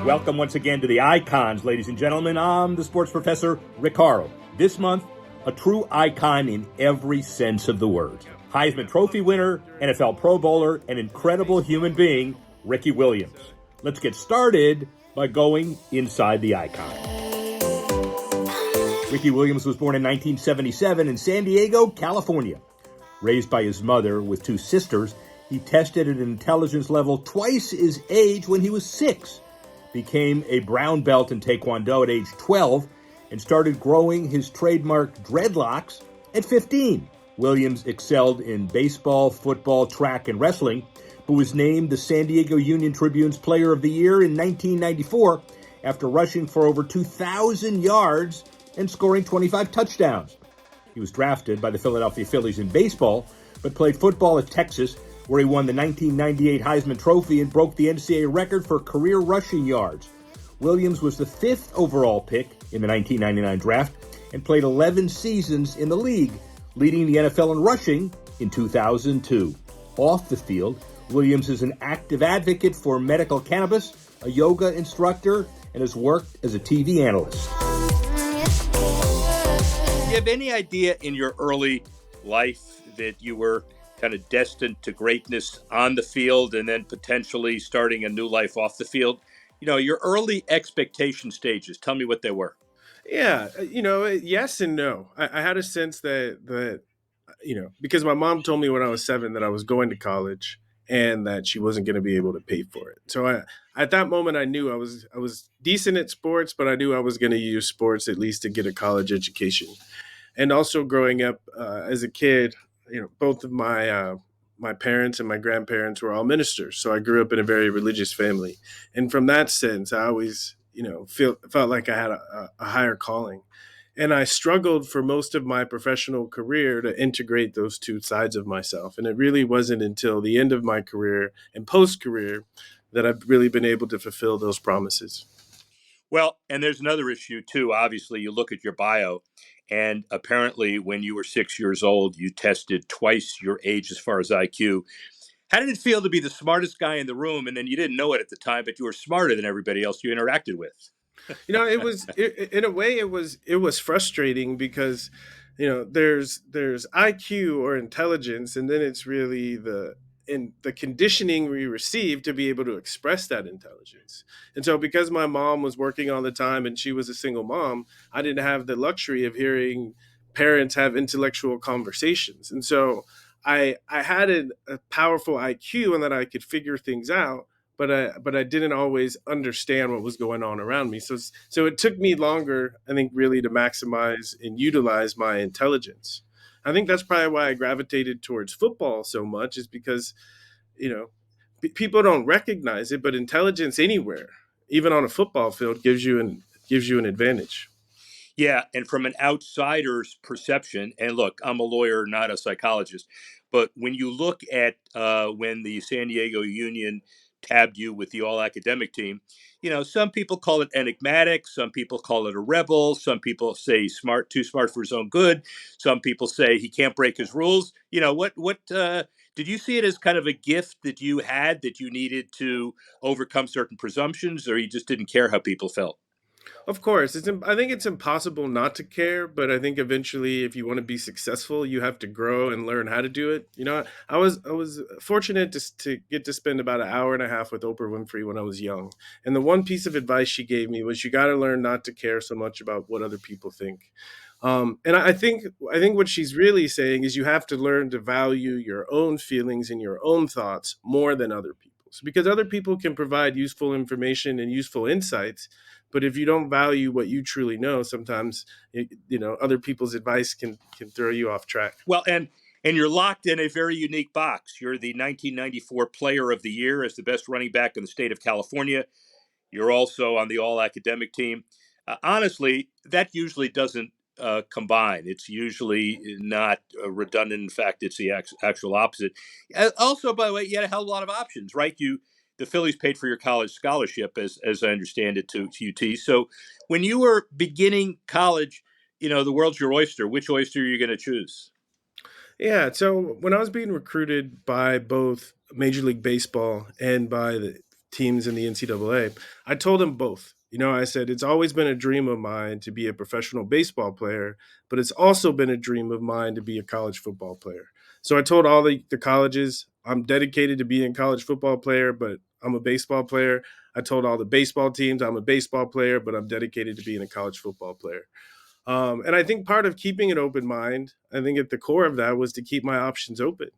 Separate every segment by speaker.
Speaker 1: Welcome once again to the Icons, ladies and gentlemen. I'm the Sports Professor Rick Horrow. This month, a true icon in every sense of the word. Heisman Trophy winner, NFL Pro Bowler, and incredible human being, Ricky Williams. Let's get started by going inside the icon. Ricky Williams was born in 1977 in San Diego, California. Raised by his mother with two sisters, he tested at an intelligence level twice his age when he was 6. Became a brown belt in Taekwondo at age 12 and started growing his trademark dreadlocks at 15. Williams excelled in baseball, football, track, and wrestling, but was named the San Diego Union Tribune's Player of the Year in 1994 after rushing for over 2,000 yards and scoring 25 touchdowns. He was drafted by the Philadelphia Phillies in baseball, but played football at Texas, where he won the 1998 Heisman Trophy and broke the NCAA record for career rushing yards. Williams was the 5th overall pick in the 1999 draft and played 11 seasons in the league, leading the NFL in rushing in 2002. Off the field, Williams is an active advocate for medical cannabis, a yoga instructor, and has worked as a TV analyst. Do you have any idea in your early life that you were kind of destined to greatness on the field and then potentially starting a new life off the field? You know, your early expectation stages, tell me what they were.
Speaker 2: Yeah, yes and no. I had a sense that because my mom told me when I was 7 that I was going to college and that she wasn't going to be able to pay for it. So at that moment, I knew I was decent at sports, but I knew I was going to use sports at least to get a college education. And also growing up as a kid, both of my parents and my grandparents were all ministers. So I grew up in a very religious family. And from that sense, I always, felt like I had a higher calling. And I struggled for most of my professional career to integrate those two sides of myself. And it really wasn't until the end of my career and post-career that I've really been able to fulfill those promises.
Speaker 1: Well, and there's another issue too. Obviously, you look at your bio, and apparently when you were 6 years old, you tested twice your age as far as IQ. How did it feel to be the smartest guy in the room, and then you didn't know it at the time, but you were smarter than everybody else you interacted with?
Speaker 2: In a way, it was frustrating because, there's IQ or intelligence, and then it's really the conditioning we receive to be able to express that intelligence. And so because my mom was working all the time and she was a single mom, I didn't have the luxury of hearing parents have intellectual conversations. And so I had a powerful IQ and that I could figure things out, but I didn't always understand what was going on around me. So it took me longer, I think, really to maximize and utilize my intelligence. I think that's probably why I gravitated towards football so much, is because, people don't recognize it, but intelligence anywhere, even on a football field, gives you an advantage.
Speaker 1: Yeah, and from an outsider's perception, and look, I'm a lawyer, not a psychologist, but when you look at when the San Diego Union tabbed you with the all academic team, some people call it enigmatic, some people call it a rebel, some people say smart, too smart for his own good, some people say he can't break his rules. What did you see it as kind of a gift that you had that you needed to overcome certain presumptions, or you just didn't care how people felt?
Speaker 2: Of course, I think it's impossible not to care, but I think eventually, if you want to be successful, you have to grow and learn how to do it. I was fortunate to get to spend about an hour and a half with Oprah Winfrey when I was young, and the one piece of advice she gave me was you got to learn not to care so much about what other people think. And I think what she's really saying is you have to learn to value your own feelings and your own thoughts more than other people's, because other people can provide useful information and useful insights. But if you don't value what you truly know, sometimes other people's advice can throw you off track.
Speaker 1: Well, and you're locked in a very unique box. You're the 1994 Player of the Year as the best running back in the state of California. You're also on the all academic team. Honestly, that usually doesn't combine. It's usually not redundant. In fact, it's the actual opposite. Also, by the way, you had a hell of a lot of options, right? The Phillies paid for your college scholarship, as I understand it, to UT. So when you were beginning college, the world's your oyster. Which oyster are you going to choose?
Speaker 2: Yeah, so when I was being recruited by both Major League Baseball and by the teams in the NCAA. I told them both. I said it's always been a dream of mine to be a professional baseball player, but it's also been a dream of mine to be a college football player. So I told all the colleges I'm dedicated to being a college football player, but I'm a baseball player. I told all the baseball teams I'm a baseball player, but I'm dedicated to being a college football player. And I think part of keeping an open mind, I think at the core of that was to keep my options open.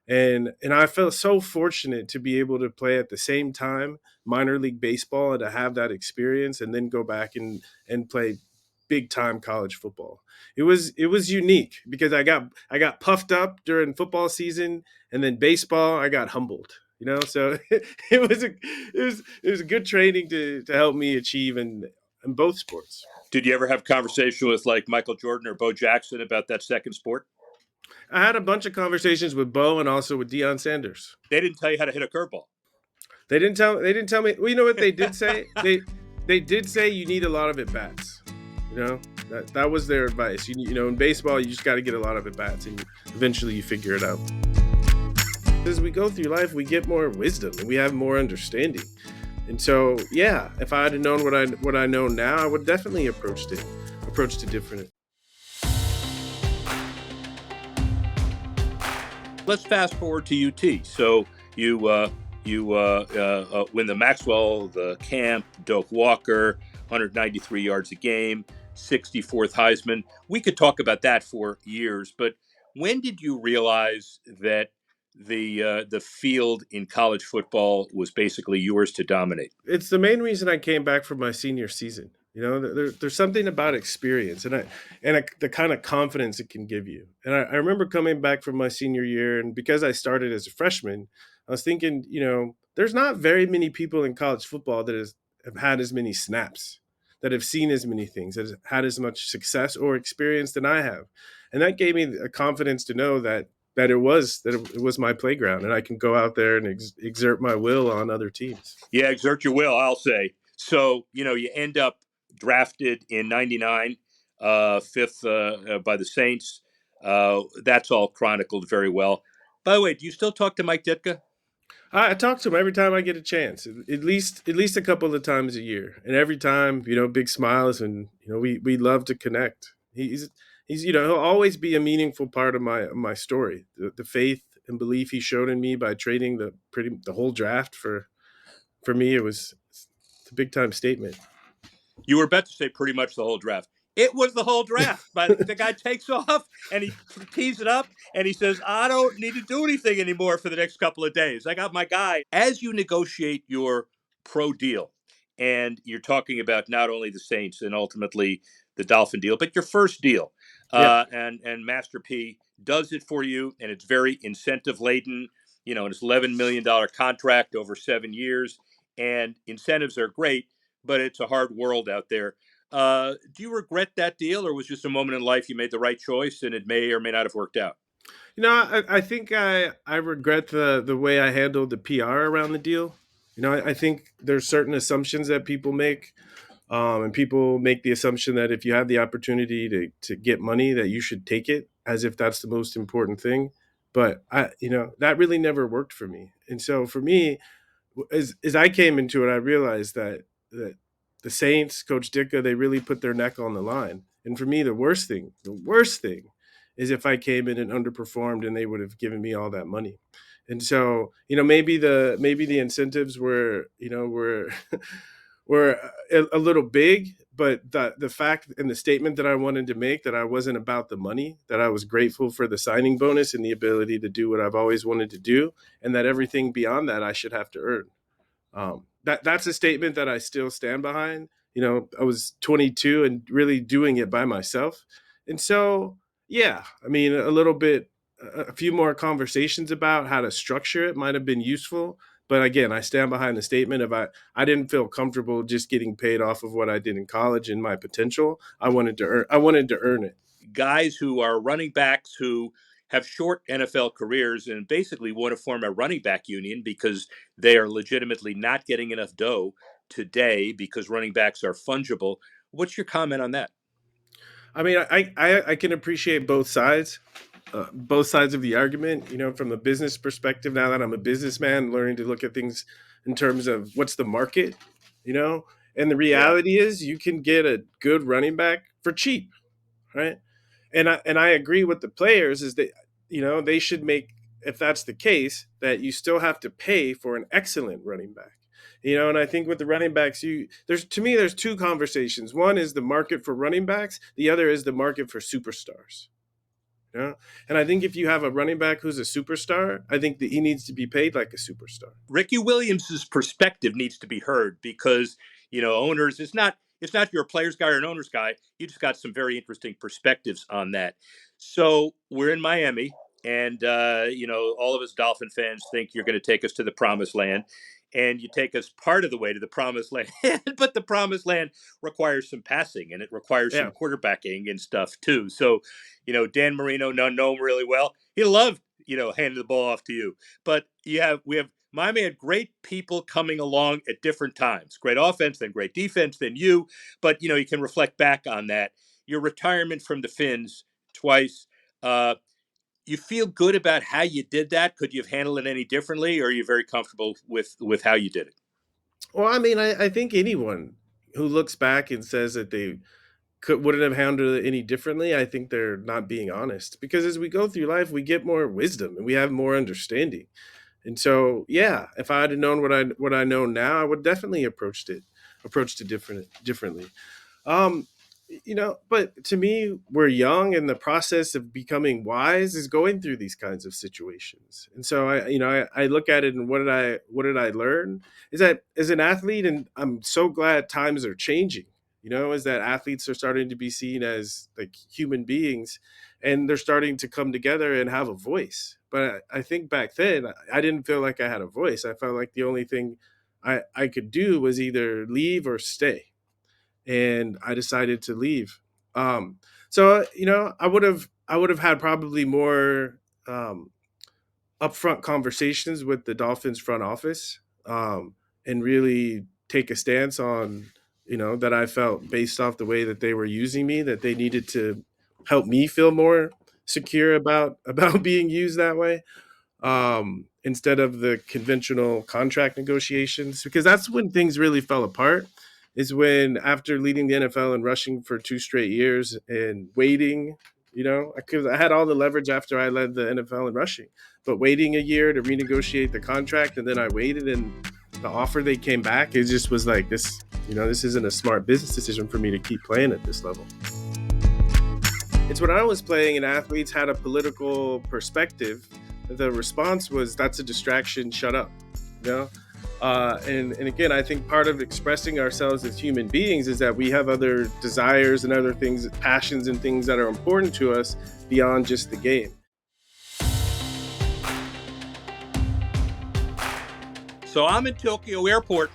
Speaker 2: And I felt so fortunate to be able to play at the same time minor league baseball and to have that experience and then go back and play big time college football. It was unique because I got puffed up during football season, and then baseball I got humbled. So it was a good training to help me achieve in both sports.
Speaker 1: Did you ever have conversation with like Michael Jordan or Bo Jackson about that second sport?
Speaker 2: I had a bunch of conversations with Bo and also with Deion Sanders.
Speaker 1: They didn't tell you how to hit a curveball.
Speaker 2: They didn't tell me. Well, you know what they did say? They did say you need a lot of at bats. That was their advice. In baseball you just got to get a lot of at bats, and eventually you figure it out. As we go through life, we get more wisdom and we have more understanding. And so, yeah, if I had known what I know now, I would definitely approached it different.
Speaker 1: Let's fast forward to UT. So you win the Maxwell, the Camp, Doak Walker, 193 yards a game, 64th Heisman. We could talk about that for years, but when did you realize that the field in college football was basically yours to dominate?
Speaker 2: It's the main reason I came back for my senior season. There's something about experience and the kind of confidence it can give you. And I remember coming back from my senior year, and because I started as a freshman, I was thinking, there's not very many people in college football that have had as many snaps, that have seen as many things, that have had as much success or experience than I have. And that gave me a confidence to know that it was my playground, and I can go out there and exert my will on other teams.
Speaker 1: Yeah, exert your will, I'll say. So, you end up drafted in 99, fifth by the Saints. That's all chronicled very well. By the way, do you still talk to Mike Ditka?
Speaker 2: I talk to him every time I get a chance, at least a couple of times a year, and every time, big smiles, and we love to connect. He's he'll always be a meaningful part of my story. The faith and belief he showed in me by trading the whole draft for me, it's a big time statement.
Speaker 1: You were about to say pretty much the whole draft. It was the whole draft. But the guy takes off and he tees it up and he says, I don't need to do anything anymore for the next couple of days. I got my guy. As you negotiate your pro deal, and you're talking about not only the Saints and ultimately the Dolphin deal, but your first deal,
Speaker 2: Yeah.
Speaker 1: and Master P does it for you, and it's very incentive laden. And it's $11 million contract over 7 years, and incentives are great, but it's a hard world out there. Do you regret that deal, or was it just a moment in life you made the right choice and it may or may not have worked out?
Speaker 2: I think I regret the way I handled the PR around the deal. I think there's certain assumptions that people make, and people make the assumption that if you have the opportunity to get money, that you should take it as if that's the most important thing. But that really never worked for me. And so for me, as I came into it, I realized that the Saints, Coach Ditka, they really put their neck on the line. And for me, the worst thing is if I came in and underperformed and they would have given me all that money. And so, maybe the incentives were were a little big, but the fact and the statement that I wanted to make, that I wasn't about the money, that I was grateful for the signing bonus and the ability to do what I've always wanted to do, and that everything beyond that I should have to earn. That's a statement that I still stand behind. I was 22 and really doing it by myself. And so, yeah, I mean, a few more conversations about how to structure it might have been useful. But again, I stand behind the statement of I didn't feel comfortable just getting paid off of what I did in college and my potential. I wanted to earn it.
Speaker 1: Guys who are running backs who have short NFL careers and basically want to form a running back union because they are legitimately not getting enough dough today because running backs are fungible. What's your comment on that?
Speaker 2: I mean, I can appreciate both sides. both sides of the argument, from the business perspective. Now that I'm a businessman, learning to look at things in terms of what's the market, you know, and the
Speaker 1: Yeah.
Speaker 2: reality is you can get a good running back for cheap, right? And I agree with the players is that they should make, if that's the case, that you still have to pay for an excellent running back. And I think with the running backs, there's two conversations. One is the market for running backs, the other is the market for superstars. Yeah. And I think if you have a running back who's a superstar, I think that he needs to be paid like a superstar.
Speaker 1: Ricky Williams's perspective needs to be heard because owners, it's not you're a players guy or an owners guy. You just got some very interesting perspectives on that. So we're in Miami, and all of us Dolphin fans think you're going to take us to the promised land, and you take us part of the way to the promised land. But the promised land requires some passing, and it requires some
Speaker 2: Yeah.
Speaker 1: quarterbacking and stuff too. So Dan Marino, know him really well. He loved handing the ball off to you. But we have Miami had great people coming along at different times. Great offense, then great defense, then you. But you can reflect back on that. Your retirement from the Finns twice. You feel good about how you did that? Could you have handled it any differently, or are you very comfortable with how you did it?
Speaker 2: Well, I mean, I think anyone who looks back and says that they wouldn't have handled it any differently, I think they're not being honest. Because as we go through life, we get more wisdom and we have more understanding. And so, yeah, if I had known what I know now, I would definitely approached it differently. Um, but to me, we're young, and the process of becoming wise is going through these kinds of situations. And so, I look at it, and what did I learn? Is that as an athlete, and I'm so glad times are changing. Is that athletes are starting to be seen as like human beings, and they're starting to come together and have a voice. But I think back then, I didn't feel like I had a voice. I felt like the only thing I could do was either leave or stay, and I decided to leave. So I would have had probably more um, upfront conversations with the Dolphins front office, and really take a stance on that I felt based off the way that they were using me, that they needed to help me feel more secure about being used that way, instead of the conventional contract negotiations, because that's when things really fell apart. Is when, after leading the NFL and rushing for 2 straight years and waiting, because I had all the leverage after I led the NFL in rushing, but waiting a year to renegotiate the contract, and then I waited, and the offer they came back, it just was like this. This isn't a smart business decision for me to keep playing at this level. It's when I was playing and athletes had a political perspective, the response was, "That's a distraction. Shut up." You know, and again, I think part of expressing ourselves as human beings is that we have other desires and other things, passions and things that are important to us beyond just the game.
Speaker 1: So I'm in Tokyo Airport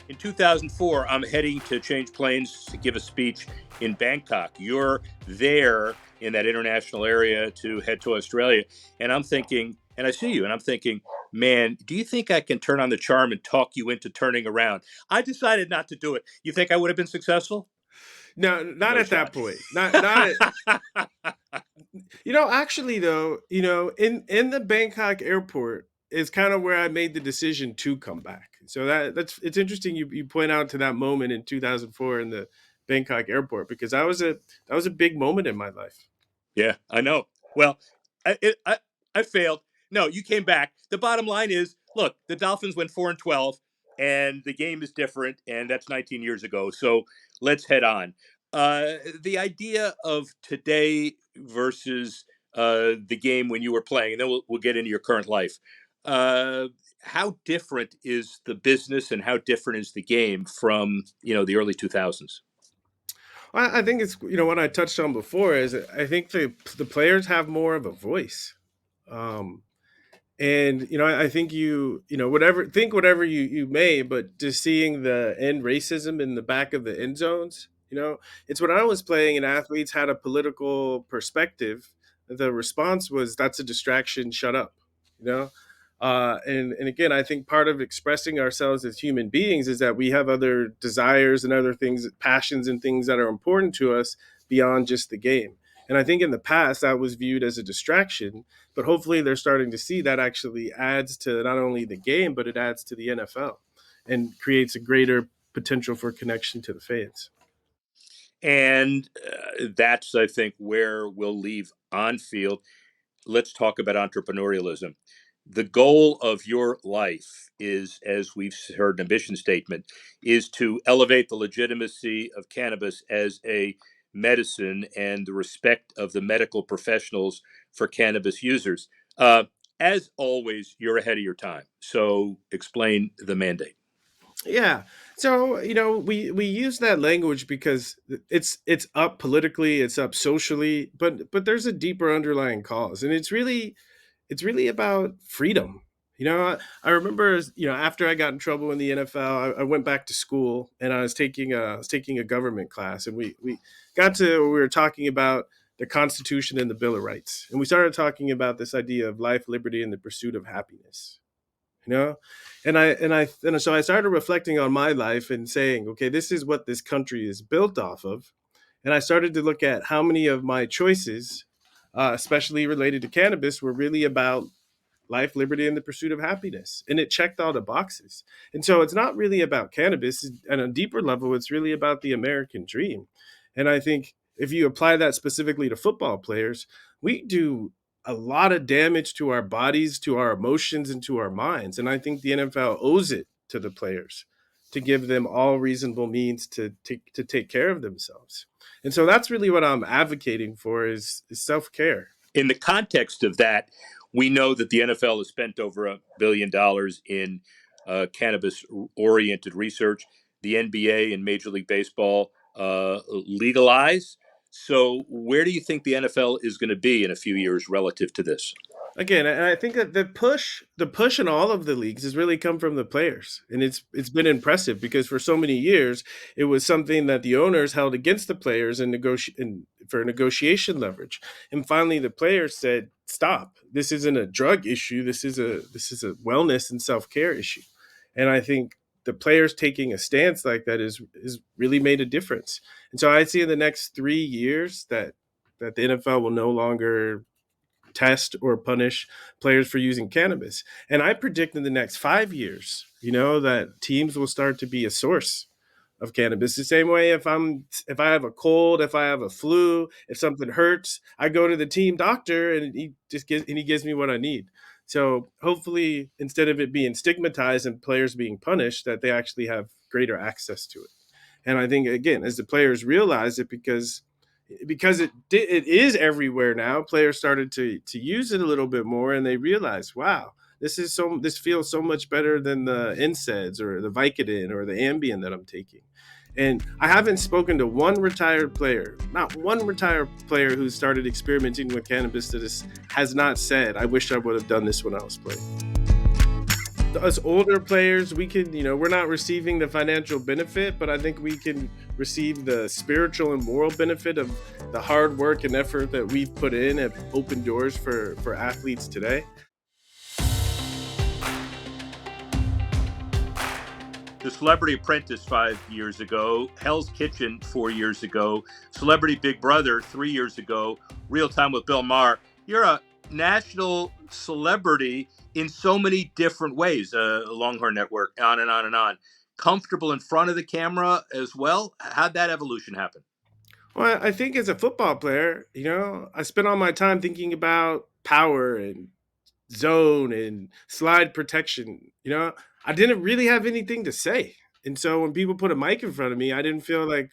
Speaker 1: in 2004. I'm heading to change planes to give a speech in Bangkok. You're there in that international area to head to Australia. And I'm thinking, and I see you, and I'm thinking, man, do you think I can turn on the charm and talk you into turning around? I decided not to do it. You think I would have been successful?
Speaker 2: No, not
Speaker 1: No
Speaker 2: at that
Speaker 1: shot.
Speaker 2: point. Not at, actually though, in the Bangkok airport is kind of where I made the decision to come back. So it's interesting you point out to that moment in 2004 in the Bangkok airport, because that was a big moment in my life.
Speaker 1: Yeah, I know. Well, I failed. No, you came back. The bottom line is, look, the Dolphins went 4-12, and the game is different, and that's 19 years ago. So let's head on. The idea of today versus the game when you were playing, and then we'll get into your current life. Uh, how different is the business, and how different is the game from the early 2000s?
Speaker 2: I think it's what I touched on before is I think the players have more of a voice. Um, And I think whatever you may, but just seeing the end racism in the back of the end zones, it's when I was playing and athletes had a political perspective, the response was, "That's a distraction. Shut up." You know, and again, I think part of expressing ourselves as human beings is that we have other desires and other things, passions and things that are important to us beyond just the game. And I think in the past that was viewed as a distraction, but hopefully they're starting to see that actually adds to not only the game, but it adds to the NFL and creates a greater potential for connection to the fans.
Speaker 1: And that's, I think, where we'll leave on field. Let's talk about entrepreneurialism. The goal of your life is, as we've heard in a mission statement, is to elevate the legitimacy of cannabis as a medicine and the respect of the medical professionals for cannabis users. As always, you're ahead of your time. So explain the mandate.
Speaker 2: Yeah. So, we use that language because it's up politically, it's up socially, but there's a deeper underlying cause. And it's really about freedom. I remember, after I got in trouble in the NFL, I went back to school and I was taking a government class, and we got to we were talking about the Constitution and the Bill of Rights, and we started talking about this idea of life, liberty, and the pursuit of happiness. you know and so I started reflecting on my life and saying, okay, this is what this country is built off of. And I started to look at how many of my choices, especially related to cannabis, were really about life, liberty, and the pursuit of happiness. And it checked all the boxes. And so it's not really about cannabis. At a deeper level, it's really about the American dream. And I think if you apply that specifically to football players, we do a lot of damage to our bodies, to our emotions, and to our minds. And I think the NFL owes it to the players to give them all reasonable means to take care of themselves. And so that's really what I'm advocating for is self-care.
Speaker 1: In the context of that, we know that the NFL has spent over $1 billion in cannabis-oriented research. The NBA and Major League Baseball legalize. So, where do you think the NFL is going to be in a few years relative to this?
Speaker 2: Again, and I think that the push in all of the leagues has really come from the players, and it's been impressive because for so many years it was something that the owners held against the players for negotiation leverage, and finally the players said, "Stop! This isn't a drug issue. This is a wellness and self care issue," and I think the players taking a stance like that is really made a difference. And so I see in the next 3 years that the NFL will no longer test or punish players for using cannabis. And I predict in the next 5 years, that teams will start to be a source of cannabis. The same way if I have a cold, if I have a flu, if something hurts, I go to the team doctor and he gives me what I need. So hopefully, instead of it being stigmatized and players being punished, that they actually have greater access to it. And I think, again, as the players realize it, because it is everywhere now, players started to use it a little bit more, and they realized, wow, this feels so much better than the NSAIDs or the Vicodin or the Ambien that I'm taking. And I haven't spoken to one retired player, not one retired player who started experimenting with cannabis has not said, I wish I would have done this when I was playing. Us older players, we can, we're not receiving the financial benefit, but I think we can receive the spiritual and moral benefit of the hard work and effort that we've put in have opened doors for athletes today.
Speaker 1: The Celebrity Apprentice 5 years ago, Hell's Kitchen 4 years ago, Celebrity Big Brother 3 years ago, Real Time with Bill Maher. You're a national celebrity in so many different ways. Longhorn Network, on and on and on. Comfortable in front of the camera as well. How'd that evolution happen?
Speaker 2: Well, I think as a football player, I spent all my time thinking about power and zone and slide protection. I didn't really have anything to say. And so when people put a mic in front of me, I didn't feel like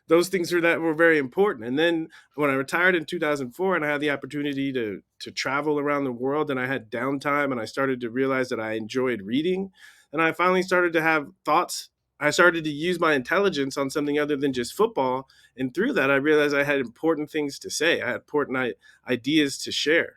Speaker 2: those things were very important. And then when I retired in 2004 and I had the opportunity to travel around the world and I had downtime and I started to realize that I enjoyed reading, and I finally started to have thoughts. I started to use my intelligence on something other than just football. And through that, I realized I had important things to say. I had important ideas to share.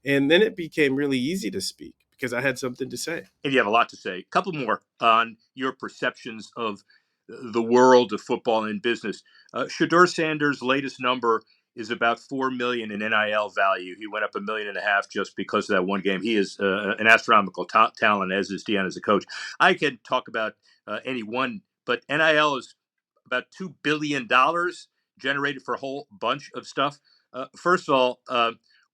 Speaker 2: And then it became really easy to speak because I had something to say.
Speaker 1: And you have a lot to say. A couple more on your perceptions of the world of football and business. Shedeur Sanders' latest number is about 4 million in NIL value. He went up 1.5 million just because of that one game. He is an astronomical talent, as is Deion as a coach. I can talk about any one, but NIL is about $2 billion. generated for a whole bunch of stuff. First of all,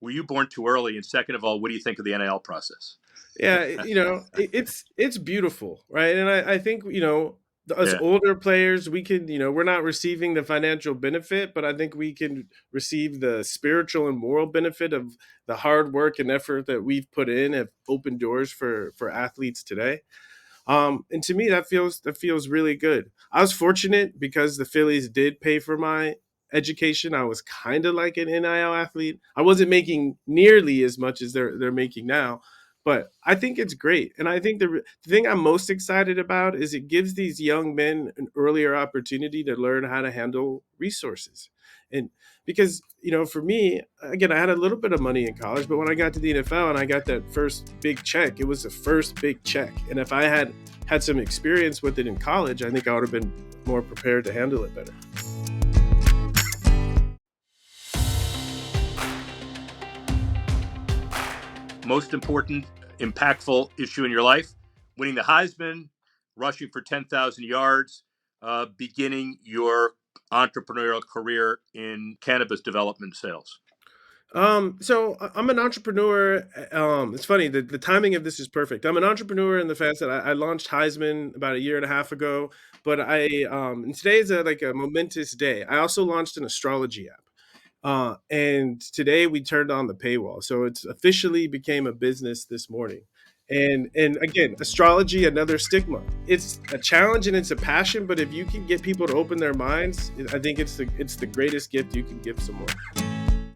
Speaker 1: were you born too early? And second of all, what do you think of the NIL process?
Speaker 2: Yeah, it's beautiful, right? And I think, us
Speaker 1: Yeah.
Speaker 2: older players, we can, we're not receiving the financial benefit, but I think we can receive the spiritual and moral benefit of the hard work and effort that we've put in have opened doors for athletes today. And to me, that feels really good. I was fortunate because the Phillies did pay for my education. I was kind of like an NIL athlete. I wasn't making nearly as much as they're making now, but I think it's great. And I think the thing I'm most excited about is it gives these young men an earlier opportunity to learn how to handle resources. And because, for me, again, I had a little bit of money in college, but when I got to the NFL and I got that first big check, it was the first big check. And if I had some experience with it in college, I think I would have been more prepared to handle it better.
Speaker 1: Most important, impactful issue in your life? Winning the Heisman, rushing for 10,000 yards, beginning your entrepreneurial career in cannabis development sales.
Speaker 2: So I'm an entrepreneur. It's funny, the timing of this is perfect. I'm an entrepreneur in the sense that I launched Heisman about a year and a half ago, but and today is like a momentous day. I also launched an astrology app. And today we turned on the paywall. So it's officially became a business this morning. And again, astrology, another stigma. It's a challenge and it's a passion, but if you can get people to open their minds, I think it's the greatest gift you can give someone.